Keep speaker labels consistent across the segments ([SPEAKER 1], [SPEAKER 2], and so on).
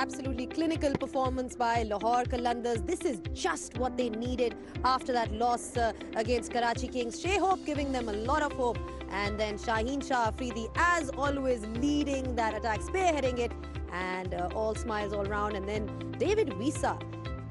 [SPEAKER 1] absolutely clinical performance by Lahore Qalandars. This is just what they needed after that loss against Karachi Kings. Shai Hope giving them a lot of hope. And then Shaheen Shah Afridi, as always, leading that attack, spearheading it. And all smiles all round. And then David Wisa,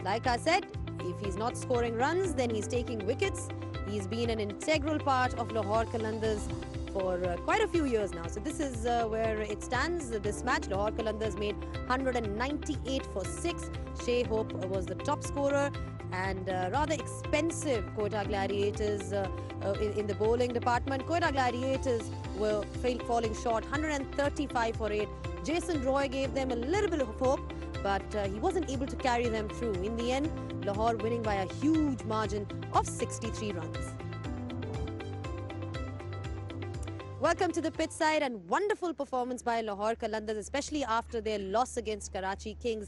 [SPEAKER 1] like I said, if he's not scoring runs, then he's taking wickets. He's been an integral part of Lahore Qalandars for quite a few years now. So this is where it stands. This match, Lahore Qalandars made 198 for 6. Shai Hope was the top scorer, and rather expensive Quetta Gladiators in the bowling department. Quetta Gladiators were falling short, 135 for 8. Jason Roy gave them a little bit of hope, but he wasn't able to carry them through. In the end, Lahore winning by a huge margin of 63 runs. Welcome to the pitch side, and wonderful performance by Lahore Qalandars, especially after their loss against Karachi Kings.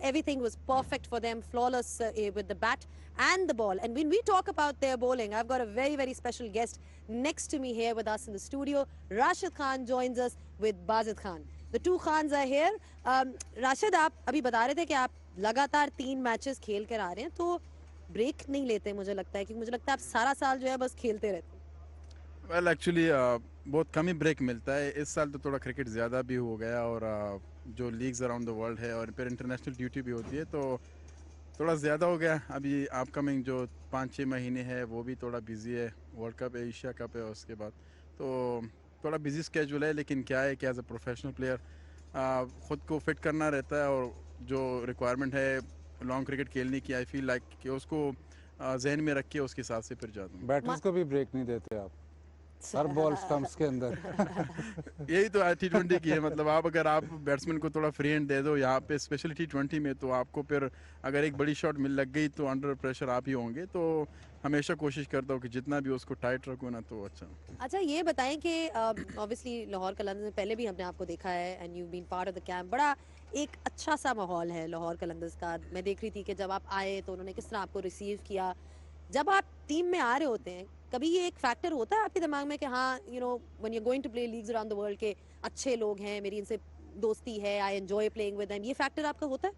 [SPEAKER 1] Everything was perfect for them, flawless with the bat and the ball. And when we talk about their bowling, I've got a very, very special guest next to me here with us in the studio. Rashid Khan joins us with Bazid Khan. The two Khans are here. Rashid, आप अभी बता रहे थे कि आप लगातार 3 matches खेल कर आ रहे हैं, तो ब्रेक नहीं लेते मुझे लगता है, क्योंकि मुझे लगता है आप सारा साल जो है बस खेलते रहते हैं।
[SPEAKER 2] वेल एक्चुअली बहुत कम ही ब्रेक मिलता है। इस साल तो थोड़ा क्रिकेट ज़्यादा भी हो गया, और जो लीग्स अराउंड द वर्ल्ड है और फिर इंटरनेशनल ड्यूटी भी होती है, तो थोड़ा ज़्यादा हो गया। अभी अपकमिंग जो 5-6 महीने है वो भी थोड़ा बिजी है। वर्ल्ड कप है, एशिया कप है, उसके बाद तो थोड़ा बिजी स्केजूल है। लेकिन क्या है कि एज अ प्रोफेशनल प्लेयर ख़ुद को फिट करना रहता है, और जो रिक्वायरमेंट है लॉन्ग क्रिकेट खेलने की, आई फील लाइक कि उसको जहन में रख के उसके हिसाब से फिर जाता हूँ।
[SPEAKER 3] बैटर्स को भी ब्रेक नहीं देते आप, हर बॉल स्टंप्स के अंदर।
[SPEAKER 2] यही तो T20 की है। मतलब अगर आप बैट्समैन को थोड़ा फ्री हैंड दे दो यहाँ पे, स्पेशली T20 में, तो आपको फिर अगर एक बड़ी शॉट मिल लग गई तो अंडर प्रेशर आप ही होंगे। तो हमेशा कोशिश करता हूँ कि जितना भी उसको टाइट रखूँ ना, तो अच्छा।
[SPEAKER 1] अच्छा, ये बताएं कि ऑब्वियसली लाहौर कलंदर्स में पहले भी हमने आपको देखा है, and you been part of the camp. बड़ा एक अच्छा सा माहौल है लाहौर कलंदर्स का। मैं देख रही थी कि जब आप आए तो उन्होंने किस तरह आपको रिसीव किया। जब आप टीम में आ रहे होते हैं, कभी ये एक फैक्टर होता है आपके दिमाग में कि हाँ, you know, when you are going to play leagues around the world, के अच्छे लोग हैं, मेरी इनसे दोस्ती है, I enjoy playing with them, ये फैक्टर आपका होता है?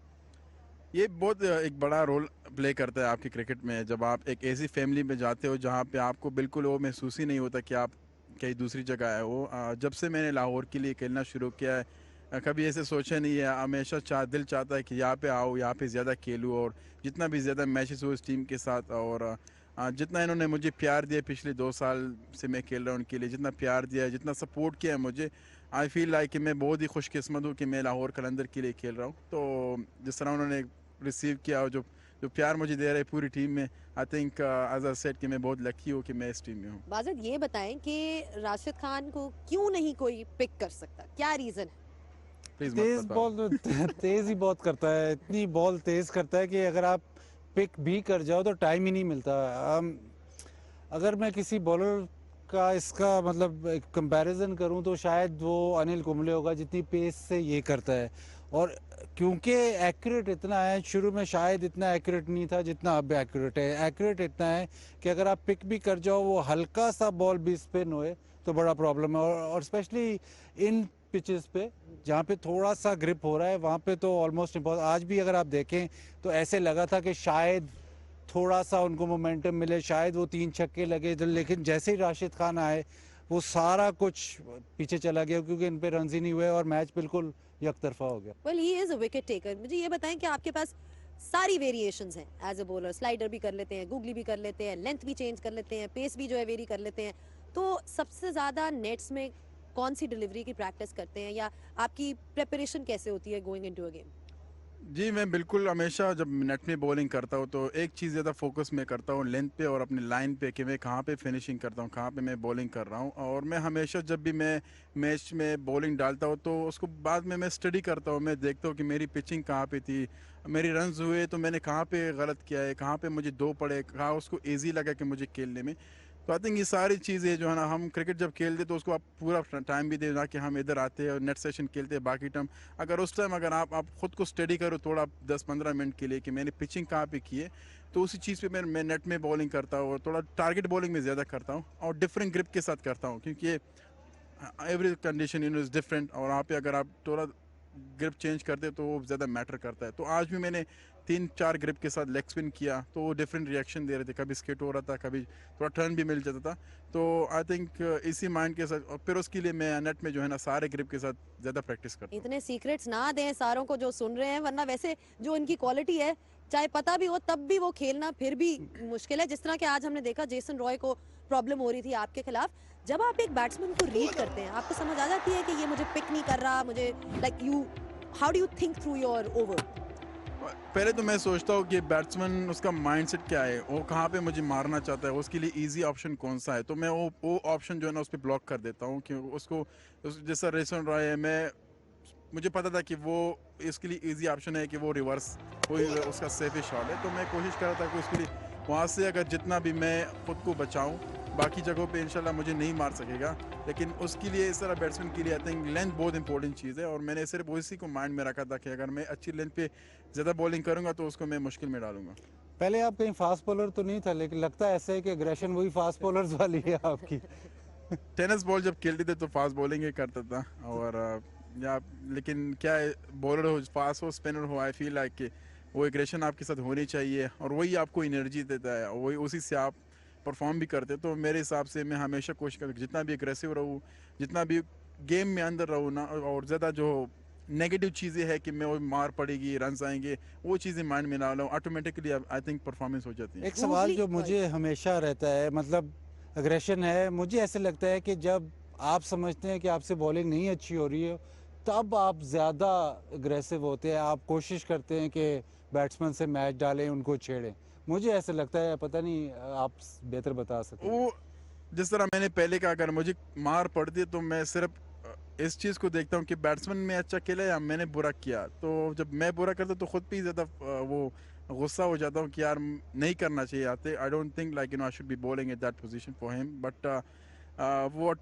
[SPEAKER 2] ये बहुत एक बड़ा रोल प्ले करता है आपकी क्रिकेट में। जब आप एक ऐसी फैमिली में जाते हो जहाँ पे आपको बिल्कुल वो महसूस ही नहीं होता कि आप कहीं दूसरी जगह आए हो। जब से मैंने लाहौर के लिए खेलना शुरू किया है, कभी ऐसे सोचा नहीं है। हमेशा दिल चाहता है कि यहाँ पे आओ, यहाँ पे ज़्यादा खेलूँ, और जितना भी ज़्यादा मैचेस हो इस टीम के साथ, और जितना इन्होंने मुझे प्यार दिया पिछले 2 साल से मैं खेल रहा हूँ उनके लिए, जितना प्यार दिया है, जितना सपोर्ट किया है मुझे, आई फील लाइक कि मैं बहुत ही खुशकिस्मत हूँ कि मैं लाहौर कलंदर के लिए खेल रहा हूँ। तो जिस तरह उन्होंने रिसीव किया और जो प्यार मुझे दे रहे पूरी टीम में, I think as I said कि मैं बहुत लकी हूँ कि मैं इस टीम में हूँ।
[SPEAKER 1] बाजिद, ये बताएं कि राशिद खान को क्यों नहीं कोई पिक कर सकता, क्या रीज़न है?
[SPEAKER 3] तेज बॉल तेज ही बहुत करता है, इतनी बॉल तेज करता है कि अगर आप पिक भी कर जाओ तो टाइम ही नहीं मिलता। अगर मैं किसी बॉलर का इसका मतलब कंपैरिजन करूं तो शायद वो अनिल कुंबले होगा, जितनी पेस से ये करता है। और क्योंकि एक्यूरेट इतना है, शुरू में शायद इतना एक्यूरेट नहीं था जितना अब एक्यूरेट है। एक्यूरेट इतना है कि अगर आप पिक भी कर जाओ, वो हल्का सा बॉल भी स्पिन होए तो बड़ा प्रॉब्लम है। और स्पेशली इन पिचेस पे जहाँ पे थोड़ा सा ग्रिप हो रहा है, वहाँ पे तो ऑलमोस्ट इम्पॉसिबल। आज भी अगर आप देखें तो ऐसे लगा था कि शायद थोड़ा सा उनको मोमेंटम मिले, शायद वो 3 छक्के लगे, लेकिन जैसे ही राशिद खान आए वो सारा कुछ पीछे चला गया, क्योंकि इन पे रन ही नहीं हुए और मैच बिल्कुल यकतरफा हो गया।
[SPEAKER 1] Well, he is a wicket taker. मुझे ये बताएं कि आपके पास सारी वेरिएशंस हैं एज अ बॉलर। स्लाइडर भी कर लेते हैं, गूगली भी कर लेते हैं, लेंथ भी चेंज कर लेते हैं, पेस भी जो है वेरी कर लेते हैं। तो सबसे ज़्यादा नेट्स में कौन सी डिलीवरी की प्रैक्टिस करते हैं, या आपकी प्रिपरेशन कैसे होती है गोइंग इनटू अ गेम?
[SPEAKER 2] जी, मैं बिल्कुल हमेशा जब नेट में बॉलिंग करता हूँ तो एक चीज़ ज़्यादा फोकस मैं करता हूँ लेंथ पे और अपनी लाइन पे, कि मैं कहाँ पे फिनिशिंग करता हूँ, कहाँ पे मैं बॉलिंग कर रहा हूँ। और मैं हमेशा जब भी मैं मैच में बॉलिंग डालता हूँ तो उसको बाद में मैं स्टडी करता हूँ। मैं देखता हूँ कि मेरी पिचिंग कहाँ पे थी, मेरी रन्स हुए तो मैंने कहाँ पे गलत किया है, कहाँ पे मुझे 2 पड़े, कहाँ उसको ईजी लगा कि मुझे खेलने में। तो आई थिंक ये सारी चीज़ें जो है ना, हम क्रिकेट जब खेलते तो उसको आप पूरा टाइम भी दे ना, कि हम इधर आते हैं और नेट सेशन खेलते हैं बाकी टाइम। अगर उस टाइम अगर आप खुद को स्टडी करो थोड़ा 10-15 मिनट के लिए कि मैंने पिचिंग कहाँ पे की है, तो उसी चीज़ पे मैं नेट में बॉलिंग करता हूँ, और थोड़ा टारगेट बॉलिंग में ज़्यादा करता हूँ और डिफरेंट ग्रिप के साथ करता हूँ, क्योंकि एवरी कंडीशन इज़ डिफरेंट। और वहाँ पे अगर आप थोड़ा ग्रिप चेंज करते तो वो ज़्यादा मैटर करता है। तो आज भी मैंने 3-4 ग्रिप के साथ लेग स्पिन किया तो वो डिफरेंट रिएक्शन दे रहे थे, कभी स्किट हो रहा था, कभी थोड़ा टर्न भी मिल जाता था। तो आई थिंक इसी माइंड के साथ, और फिर उसके लिए मैं नेट में जो है ना सारे ग्रिप के साथ ज़्यादा प्रैक्टिस करता हूँ।
[SPEAKER 1] इतने सीक्रेट्स ना दें सारों को जो सुन रहे हैं, वरना वैसे जो इनकी क्वालिटी है, चाहे पता भी हो तब भी वो खेलना फिर भी मुश्किल है। जिस तरह के आज हमने देखा जेसन रॉय को प्रॉब्लम हो रही थी आपके खिलाफ। जब आप एक बैट्समैन को रीड करते हैं, आपको समझ आ जाती है कि ये मुझे पिक नहीं कर रहा, मुझे like you how do you think through your over?
[SPEAKER 2] पहले तो मैं सोचता हूँ कि बैट्समैन उसका माइंडसेट क्या है, वो कहाँ पे मुझे मारना चाहता है, उसके लिए इजी ऑप्शन कौन सा है, तो मैं वो ऑप्शन जो है ना उस पर ब्लॉक कर देता हूँ कि उसको जैसा रेसन रॉय है, मुझे पता था कि वो इसके लिए इजी ऑप्शन है कि वो रिवर्स वही उसका सेफेस्ट शॉट है, तो मैं कोशिश कर रहा था कि उसके लिए वहाँ से अगर जितना भी मैं खुद को बचाऊँ, बाकी जगहों पे इंशाल्लाह मुझे नहीं मार सकेगा, लेकिन उसके लिए इस तरह बैट्समैन के लिए आई थिंक लेंथ बहुत इंपॉर्टेंट चीज़ है। और मैंने सिर्फ उसी को माइंड में रखा था कि अगर मैं अच्छी लेंथ पे ज़्यादा बॉलिंग करूँगा तो उसको मैं मुश्किल में डालूंगा।
[SPEAKER 3] पहले आप कहीं फास्ट बॉलर तो नहीं था, लेकिन लगता है ऐसे है कि एग्रेशन वही फास्ट बॉलर्स वाली है आपकी।
[SPEAKER 2] टेनिस बॉल जब खेलते थे तो फास्ट बॉलिंग ही करता था, और या लेकिन क्या है, बॉलर हो, फास्ट हो, स्पिनर हो, आई फील लाइक कि वो एग्रेशन आपके साथ होनी चाहिए और वही आपको एनर्जी देता है और वही उसी से आप परफॉर्म भी करते। तो मेरे हिसाब से मैं हमेशा कोशिश करता जितना भी एग्रेसिव रहूँ, जितना भी गेम में अंदर रहूँ ना, और ज़्यादा जो नेगेटिव चीज़ें हैं कि मैं वो मार पड़ेगी, रन आएंगे, वो चीज़ें माइंड में ना लाऊं, ऑटोमेटिकली आई थिंक परफॉर्मेंस हो जाती है।
[SPEAKER 3] एक सवाल जो मुझे हमेशा रहता है, मतलब अग्रेशन है, मुझे ऐसे लगता है कि जब आप समझते हैं कि आपसे बॉलिंग नहीं अच्छी हो रही है, तब आप ज़्यादा अग्रेसिव होते हैं, आप कोशिश करते हैं कि बैट्समैन से मैच डालें, उनको छेड़ें। मुझे ऐसे लगता है, पता नहीं आप बेहतर बता सकें।
[SPEAKER 2] वो जिस तरह मैंने पहले कहा, अगर मुझे मार पड़ती है तो मैं सिर्फ इस चीज़ को देखता हूँ कि बैट्समैन में अच्छा खेला या मैंने बुरा किया। तो जब मैं बुरा करता हूँ तो खुद भी ज़्यादा वो गुस्सा हो जाता हूँ कि यार नहीं करना चाहिए आते। I don't think like I should be bowling at that position for him, but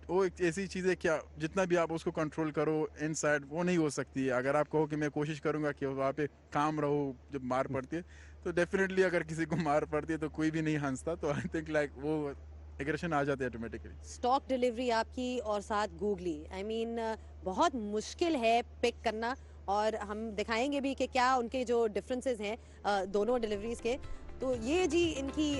[SPEAKER 2] वो एक ऐसी चीज़ है क्या, जितना भी आप उसको कंट्रोल करो इनसाइड, वो नहीं हो सकती है। अगर आप कहो कि मैं कोशिश करूँगा कि वहाँ पे काम रहो जब मार पड़ती है, तो डेफिनेटली अगर किसी को मार पड़ती है तो कोई भी नहीं हंसता। तो आई थिंक लाइक वो एग्रेशन आ जाते हैं ऑटोमेटिकली।
[SPEAKER 1] स्टॉक डिलीवरी आपकी और साथ गूगली, आई मीन बहुत मुश्किल है पिक करना, और हम दिखाएंगे भी कि क्या उनके जो डिफरेंसेस हैं दोनों डिलीवरीज के। तो ये जी इनकी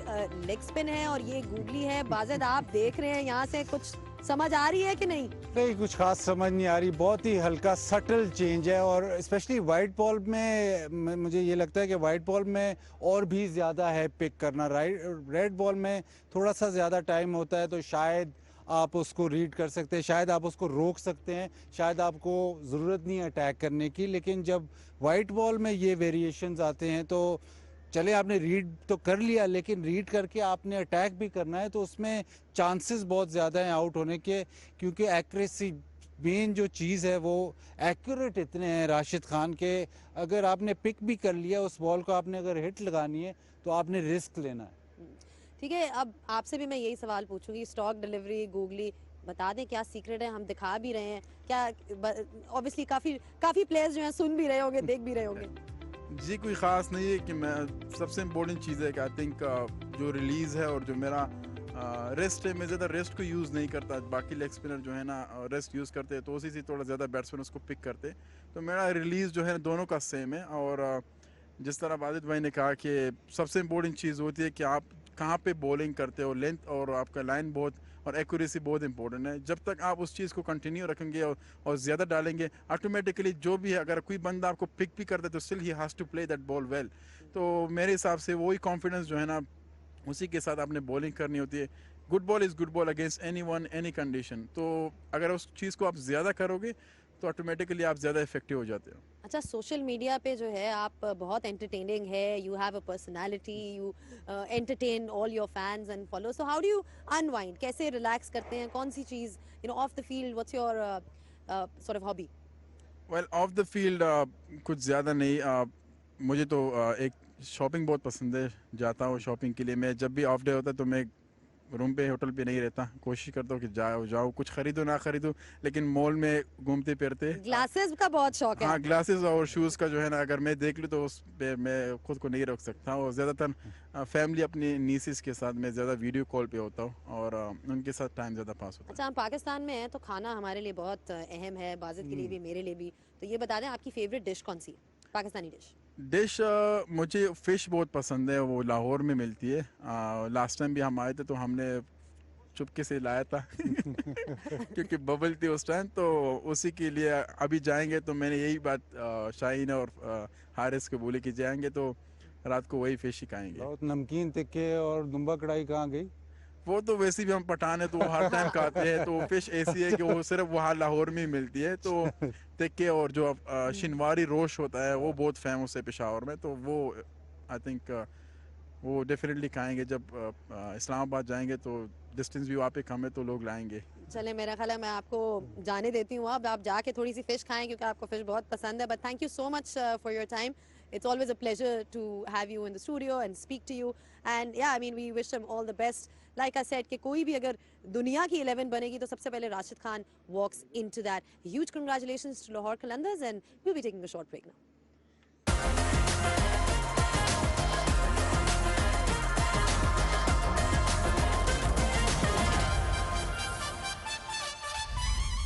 [SPEAKER 1] लेग स्पिन है और ये गूगली है। बाज़द आप देख रहे हैं यहाँ से, कुछ समझ आ रही है कि नहीं?
[SPEAKER 3] नहीं, कुछ खास समझ नहीं आ रही, बहुत ही हल्का सटल चेंज है, और स्पेशली वाइट बॉल में मुझे ये लगता है कि वाइट बॉल में और भी ज़्यादा है पिक करना। रेड बॉल में थोड़ा सा ज़्यादा टाइम होता है, तो शायद आप उसको रीड कर सकते हैं, शायद आप उसको रोक सकते हैं, शायद आपको ज़रूरत नहीं है अटैक करने की। लेकिन जब वाइट बॉल में ये वेरिएशंस आते हैं, तो चले आपने रीड तो कर लिया, लेकिन रीड करके आपने अटैक भी करना है, तो उसमें चांसेस बहुत ज़्यादा हैं आउट होने के, क्योंकि एक्यूरेसी मेन जो चीज़ है वो एक्यूरेट इतने हैं राशिद खान के। अगर आपने पिक भी कर लिया उस बॉल को, आपने अगर हिट लगानी है तो आपने रिस्क लेना है।
[SPEAKER 1] ठीक है, अब आपसे भी मैं यही सवाल पूछूंगी। स्टॉक डिलीवरी, गूगली, बता दें क्या सीक्रेट है? हम दिखा भी रहे हैं क्या? ऑब्वियसली काफी प्लेयर्स जो हैं सुन भी रहे होंगे, देख भी रहे होंगे।
[SPEAKER 2] जी कोई ख़ास नहीं है कि मैं, सबसे इम्पोर्टेंट चीज़ है कि आई थिंक जो रिलीज़ है और जो मेरा रेस्ट है, मैं ज़्यादा रेस्ट को यूज़ नहीं करता। बाकी लेग स्पिनर जो है ना रेस्ट यूज़ करते हैं, तो उसी से थोड़ा ज़्यादा बैट्समैन उसको पिक करते। तो मेरा रिलीज़ जो है दोनों का सेम है। और जिस तरह वाजिद भाई ने कहा कि सबसे इम्पोर्टेंट चीज़ होती है कि आप कहाँ पे बॉलिंग करते हो, लेंथ और आपका लाइन बहुत और एक्यूरेसी बहुत इंपॉर्टेंट है। जब तक आप उस चीज़ को कंटिन्यू रखेंगे और ज़्यादा डालेंगे, ऑटोमेटिकली जो भी है, अगर कोई बंदा आपको पिक भी करता है तो still he has to play that ball well. तो मेरे हिसाब से वही कॉन्फिडेंस जो है ना, उसी के साथ आपने बॉलिंग करनी होती है। Good ball is good ball against any one any condition. तो अगर उस चीज़ को आप ज़्यादा करोगे तो ऑटोमेटिकली आप ज़्यादा इफेक्टिव हो जाते हो।
[SPEAKER 1] अच्छा, सोशल मीडिया पे जो है आप बहुत एंटरटेनिंग है, you have a personality, you entertain all your fans and followers. So how do you unwind? कैसे रिलैक्स करते हैं? कौन सी चीज़, you know, off the field, what's your sort of hobby?
[SPEAKER 2] Well off the field कुछ ज़्यादा नहीं। मुझे तो एक शॉपिंग बहुत पसंद है, जाता हूँ शॉपिंग के लिए। मैं जब भी ऑफ डे होता है तो मैं रूम पे होटल पे नहीं रहता, कोशिश करता हूँ कि जाऊँ कुछ खरीदूँ ना खरीदूँ, लेकिन मॉल में घूमते फिरते
[SPEAKER 1] ग्लासेस का बहुत शौक है।
[SPEAKER 2] हाँ ग्लासेस और शूज़ का जो है ना, अगर मैं देख लूँ तो उस पे मैं खुद को नहीं रोक सकता। और ज़्यादातर फैमिली अपनी नीसिस के साथ मैं ज़्यादा वीडियो कॉल पे होता हूँ और उनके साथ टाइम ज़्यादा पास होता है।
[SPEAKER 1] अच्छा, हम पाकिस्तान में हैं तो खाना हमारे लिए बहुत अहम है, बाजिद के लिए भी, मेरे लिए भी। तो ये बता दें आपकी फेवरेट डिश कौन सी है, पाकिस्तानी डिश?
[SPEAKER 2] डिश मुझे फ़िश बहुत पसंद है, वो लाहौर में मिलती है। लास्ट टाइम भी हम आए थे तो हमने चुपके से लाया था क्योंकि बबल थी उस टाइम, तो उसी के लिए अभी जाएंगे तो मैंने यही बात शाहीन और हारिस को बोली कि जाएंगे तो रात को वही फिश ही खाएंगे।
[SPEAKER 3] बहुत नमकीन टिक्के और दुम्बा कढ़ाई कहाँ गई?
[SPEAKER 2] वो तो वैसे भी हम पठान है तो वो हर टाइम खाते हैं, तो फिश ऐसी है कि वो सिर्फ वहाँ लाहौर में ही मिलती है। तो टिक्के और जो शिनवारी रोश होता है वो बहुत फेमस है पेशावर में, तो वो आई थिंक वो डेफिनेटली खाएंगे। जब इस्लामाबाद जाएंगे तो डिस्टेंस भी वहाँ पे कम है तो लोग लाएंगे।
[SPEAKER 1] चले, मेरा ख्याल है मैं आपको जाने देती हूँ, अब आप जाके थोड़ी सी फिश खाएं क्योंकि आपको फिश बहुत पसंद है। But thank you so much for your time. It's always a pleasure to have you in the studio and speak to you. And yeah, I mean, we wish him all the best. Like I said, कि कोई भी अगर दुनिया की 11 बनेगी तो सबसे पहले Rashid Khan walks into that. Huge congratulations to Lahore Qalandars, and we'll be taking a short break now.